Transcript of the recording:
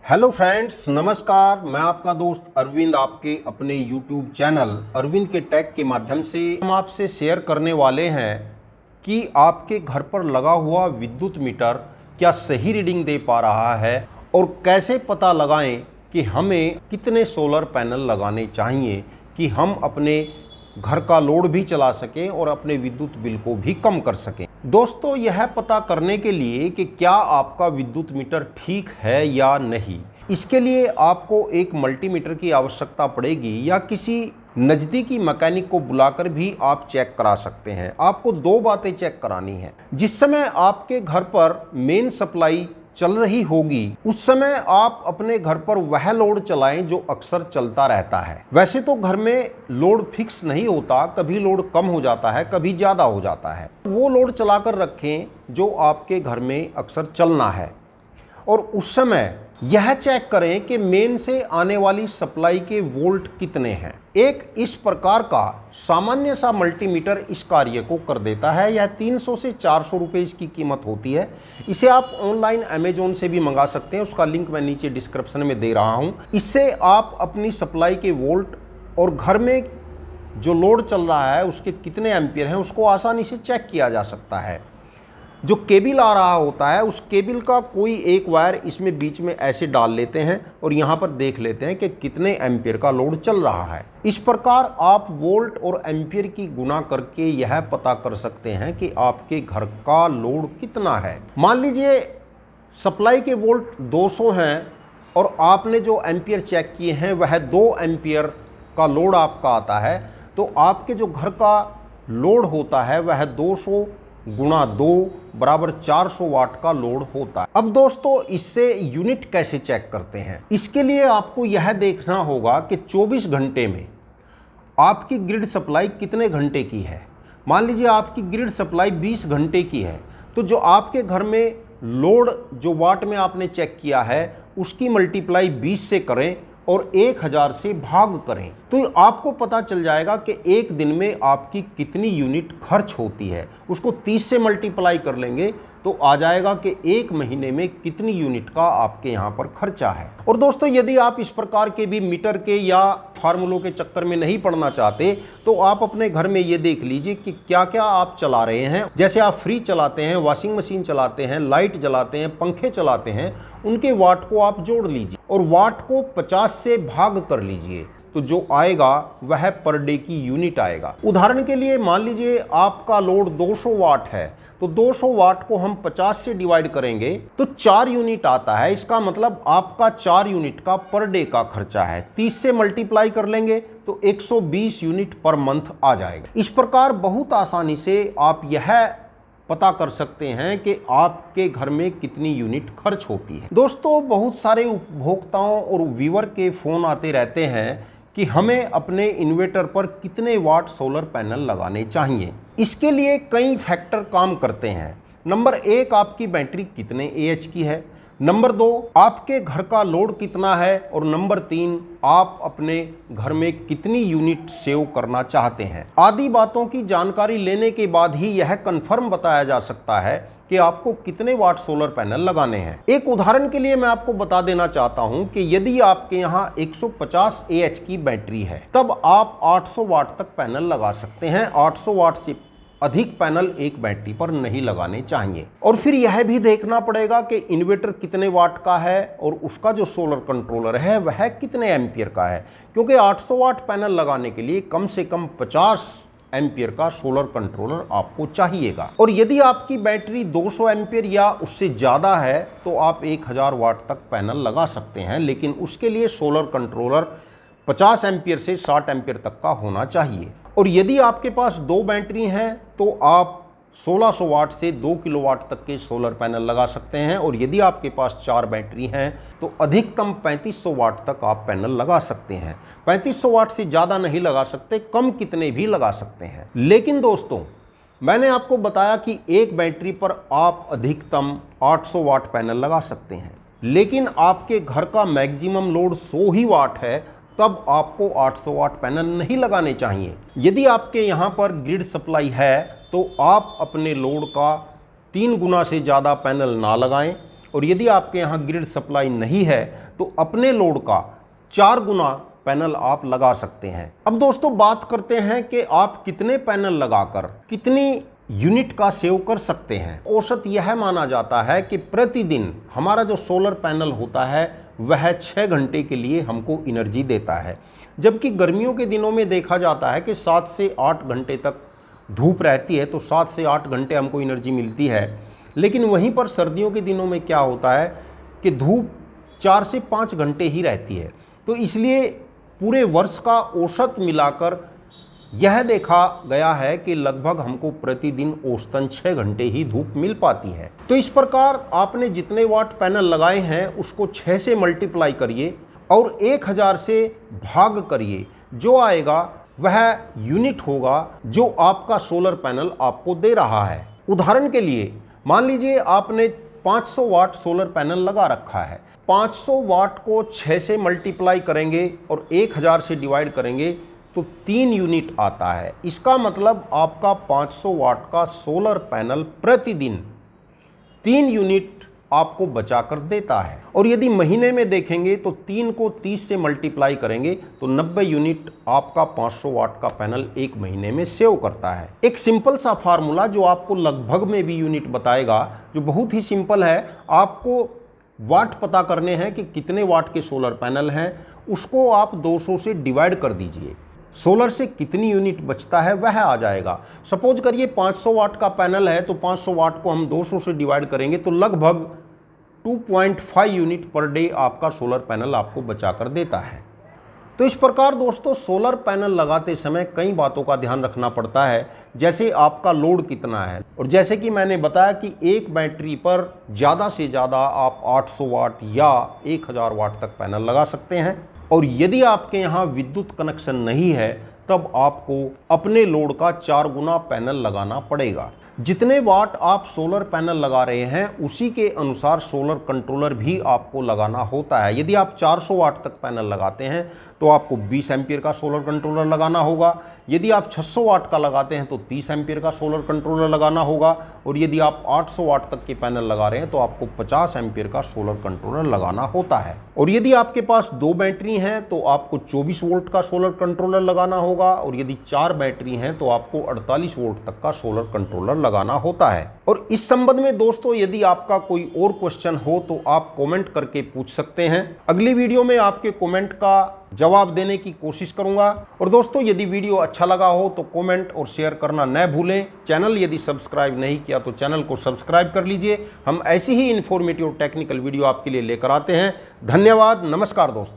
Hello friends, नमस्कार। मैं आपका दोस्त अरविंद आपके अपने यूट्यूब चैनल अरविंद के टेक के माध्यम से हम आपसे शेयर करने वाले हैं कि आपके घर पर लगा हुआ विद्युत मीटर क्या सही रीडिंग दे पा रहा है और कैसे पता लगाएं कि हमें कितने सोलर पैनल लगाने चाहिए कि हम अपने घर का लोड भी चला सकें और अपने विद्युत बिल को भी कम कर सकें। दोस्तों, यह पता करने के लिए कि क्या आपका विद्युत मीटर ठीक है या नहीं, इसके लिए आपको एक मल्टीमीटर की आवश्यकता पड़ेगी या किसी नज़दीकी मैकेनिक को बुलाकर भी आप चेक करा सकते हैं। आपको दो बातें चेक करानी है। जिस समय आपके घर पर मेन सप्लाई चल रही होगी उस समय आप अपने घर पर वह लोड चलाएं जो अक्सर चलता रहता है। वैसे तो घर में लोड फिक्स नहीं होता, कभी लोड कम हो जाता है, कभी ज़्यादा हो जाता है। वो लोड चलाकर रखें जो आपके घर में अक्सर चलना है और उस समय यह चेक करें कि मेन से आने वाली सप्लाई के वोल्ट कितने हैं। एक इस प्रकार का सामान्य सा मल्टीमीटर इस कार्य को कर देता है। यह 300 से 400 रुपये इसकी कीमत होती है। इसे आप ऑनलाइन अमेजोन से भी मंगा सकते हैं, उसका लिंक मैं नीचे डिस्क्रिप्शन में दे रहा हूं। इससे आप अपनी सप्लाई के वोल्ट और घर में जो लोड चल रहा है उसके कितने एम्पियर हैं उसको आसानी से चेक किया जा सकता है। जो केबल आ रहा होता है उस केबल का कोई एक वायर इसमें बीच में ऐसे डाल लेते हैं और यहाँ पर देख लेते हैं कि कितने एम्पियर का लोड चल रहा है। इस प्रकार आप वोल्ट और एम्पियर की गुणा करके यह पता कर सकते हैं कि आपके घर का लोड कितना है। मान लीजिए सप्लाई के वोल्ट 200 हैं और आपने जो एम्पियर चेक किए हैं वह 2 एम्पियर का लोड आपका आता है, तो आपके जो घर का लोड होता है वह 200 गुणा 2 बराबर 400 वाट का लोड होता है। अब दोस्तों, इससे यूनिट कैसे चेक करते हैं? इसके लिए आपको यह देखना होगा कि 24 घंटे में आपकी ग्रिड सप्लाई कितने घंटे की है। मान लीजिए आपकी ग्रिड सप्लाई 20 घंटे की है, तो जो आपके घर में लोड जो वाट में आपने चेक किया है उसकी मल्टीप्लाई 20 से करें और 1000 से भाग करें, तो आपको पता चल जाएगा कि एक दिन में आपकी कितनी यूनिट खर्च होती है। उसको 30 से मल्टीप्लाई कर लेंगे तो आ जाएगा कि एक महीने में कितनी यूनिट का आपके यहाँ पर खर्चा है। और दोस्तों, यदि आप इस प्रकार के भी मीटर के या फार्मूलों के चक्कर में नहीं पड़ना चाहते तो आप अपने घर में ये देख लीजिए कि क्या क्या आप चला रहे हैं। जैसे आप फ्रिज चलाते हैं, वॉशिंग मशीन चलाते हैं, लाइट जलाते हैं, पंखे चलाते हैं, उनके वाट को आप जोड़ लीजिए और वाट को 50 से भाग कर लीजिए, तो जो आएगा वह पर डे की यूनिट आएगा। उदाहरण के लिए मान लीजिए आपका लोड 200 वाट है, तो 200 वाट को हम 50 से डिवाइड करेंगे तो 4 यूनिट आता है। इसका मतलब आपका 4 यूनिट का पर डे का खर्चा है। 30 से मल्टीप्लाई कर लेंगे तो 120 यूनिट पर मंथ आ जाएगा। इस प्रकार बहुत आसानी से आप यह पता कर सकते हैं कि आपके घर में कितनी यूनिट खर्च होती है। दोस्तों, बहुत सारे उपभोक्ताओं और व्यूअर के फ़ोन आते रहते हैं कि हमें अपने इन्वर्टर पर कितने वाट सोलर पैनल लगाने चाहिए। इसके लिए कई फैक्टर काम करते हैं। नंबर 1, आपकी बैटरी कितने AH की है। नंबर 2, आपके घर का लोड कितना है। और नंबर 3, आप अपने घर में कितनी यूनिट सेव करना चाहते हैं। आदि बातों की जानकारी लेने के बाद ही यह कंफर्म बताया जा सकता है कि आपको कितने वाट सोलर पैनल लगाने हैं। एक उदाहरण के लिए मैं आपको बता देना चाहता हूं कि यदि आपके यहां 150 AH की बैटरी है तब आप 800 वाट तक पैनल लगा सकते हैं। 800 वाट से अधिक पैनल एक बैटरी पर नहीं लगाने चाहिए। और फिर यह भी देखना पड़ेगा कि इन्वर्टर कितने वाट का है और उसका जो सोलर कंट्रोलर है वह कितने एम्पियर का है, क्योंकि 800 वाट पैनल लगाने के लिए कम से कम 50 एम्पियर का सोलर कंट्रोलर आपको चाहिएगा। और यदि आपकी बैटरी 200 एम्पियर या उससे ज़्यादा है तो आप 1000 वाट तक पैनल लगा सकते हैं, लेकिन उसके लिए सोलर कंट्रोलर 50 एम्पियर से 60 एम्पियर तक का होना चाहिए। और यदि आपके पास 2 बैटरी हैं तो आप 1600 वाट से 2 किलोवाट तक के सोलर पैनल लगा सकते हैं। और यदि आपके पास 4 बैटरी हैं तो अधिकतम 3500 वाट तक आप पैनल लगा सकते हैं। 3500 वाट से ज़्यादा नहीं लगा सकते, कम कितने भी लगा सकते हैं। लेकिन दोस्तों, मैंने आपको बताया कि एक बैटरी पर आप अधिकतम 800 वाट पैनल लगा सकते हैं, लेकिन आपके घर का मैक्सिमम लोड 100 ही वाट है, तब आपको 800 वाट पैनल नहीं लगाने चाहिए। यदि आपके यहाँ पर ग्रिड सप्लाई है तो आप अपने लोड का 3 गुना से ज़्यादा पैनल ना लगाएं और यदि आपके यहाँ ग्रिड सप्लाई नहीं है तो अपने लोड का 4 गुना पैनल आप लगा सकते हैं। अब दोस्तों बात करते हैं कि आप कितने पैनल लगाकर कितनी यूनिट का सेव कर सकते हैं। औसत यह माना जाता है कि प्रतिदिन हमारा जो सोलर पैनल होता है वह 6 घंटे के लिए हमको एनर्जी देता है, जबकि गर्मियों के दिनों में देखा जाता है कि 7 से 8 घंटे तक धूप रहती है, तो 7 से 8 घंटे हमको एनर्जी मिलती है। लेकिन वहीं पर सर्दियों के दिनों में क्या होता है कि धूप 4 से 5 घंटे ही रहती है। तो इसलिए पूरे वर्ष का औसत मिलाकर यह देखा गया है कि लगभग हमको प्रतिदिन औसतन 6 घंटे ही धूप मिल पाती है। तो इस प्रकार आपने जितने वाट पैनल लगाए हैं उसको 6 से मल्टीप्लाई करिए और 1000 से भाग करिए, जो आएगा वह यूनिट होगा जो आपका सोलर पैनल आपको दे रहा है। उदाहरण के लिए मान लीजिए आपने 500 वाट सोलर पैनल लगा रखा है, 500 वाट को 6 से मल्टीप्लाई करेंगे और 1000 से डिवाइड करेंगे तो 3 यूनिट आता है। इसका मतलब आपका 500 वाट का सोलर पैनल प्रतिदिन 3 यूनिट आपको बचा कर देता है। और यदि महीने में देखेंगे तो 3 को 30 से मल्टीप्लाई करेंगे तो 90 यूनिट आपका 500 वाट का पैनल एक महीने में सेव करता है। एक सिंपल सा फार्मूला जो आपको लगभग में भी यूनिट बताएगा, जो बहुत ही सिंपल है। आपको वाट पता करने हैं कि कितने वाट के सोलर पैनल हैं, उसको आप 200 से डिवाइड कर दीजिए, सोलर से कितनी यूनिट बचता है वह आ जाएगा। सपोज करिए 500 वाट का पैनल है तो 500 वाट को हम 200 से डिवाइड करेंगे तो लगभग 2.5 यूनिट पर डे आपका सोलर पैनल आपको बचा कर देता है। तो इस प्रकार दोस्तों सोलर पैनल लगाते समय कई बातों का ध्यान रखना पड़ता है, जैसे आपका लोड कितना है। और जैसे कि मैंने बताया कि एक बैटरी पर ज़्यादा से ज़्यादा आप 800 वाट या 1000 वाट तक पैनल लगा सकते हैं। और यदि आपके यहाँ विद्युत कनेक्शन नहीं है तब आपको अपने लोड का 4 गुना पैनल लगाना पड़ेगा। जितने वाट आप सोलर पैनल लगा रहे हैं उसी के अनुसार सोलर कंट्रोलर भी आपको लगाना होता है। यदि आप 400 वाट तक पैनल लगाते हैं तो आपको 20 एम्पीयर का सोलर कंट्रोलर लगाना होगा। यदि आप 600 वाट का लगाते हैं तो 30 एम्पीयर का सोलर कंट्रोलर लगाना होगा। और यदि आप 800 वाट तक के पैनल लगा रहे हैं तो आपको 50 एम्पीयर का सोलर कंट्रोलर लगाना होता है। और यदि आपके पास 2 बैटरी हैं तो आपको 24 वोल्ट का सोलर कंट्रोलर लगाना होगा। और यदि 4 बैटरी हैं तो आपको 48 वोल्ट तक का सोलर कंट्रोलर लगाना होता है। और इस संबंध में दोस्तों यदि आपका कोई और क्वेश्चन हो तो आप कमेंट करके पूछ सकते हैं। अगली वीडियो में आपके कमेंट का जवाब देने की कोशिश करूंगा। और दोस्तों यदि वीडियो अच्छा लगा हो तो कमेंट और शेयर करना न भूलें। चैनल यदि सब्सक्राइब नहीं किया तो चैनल को सब्सक्राइब कर लीजिए। हम ऐसी ही इन्फॉर्मेटिव टेक्निकल वीडियो आपके लिए लेकर आते हैं। धन्यवाद, नमस्कार दोस्तों।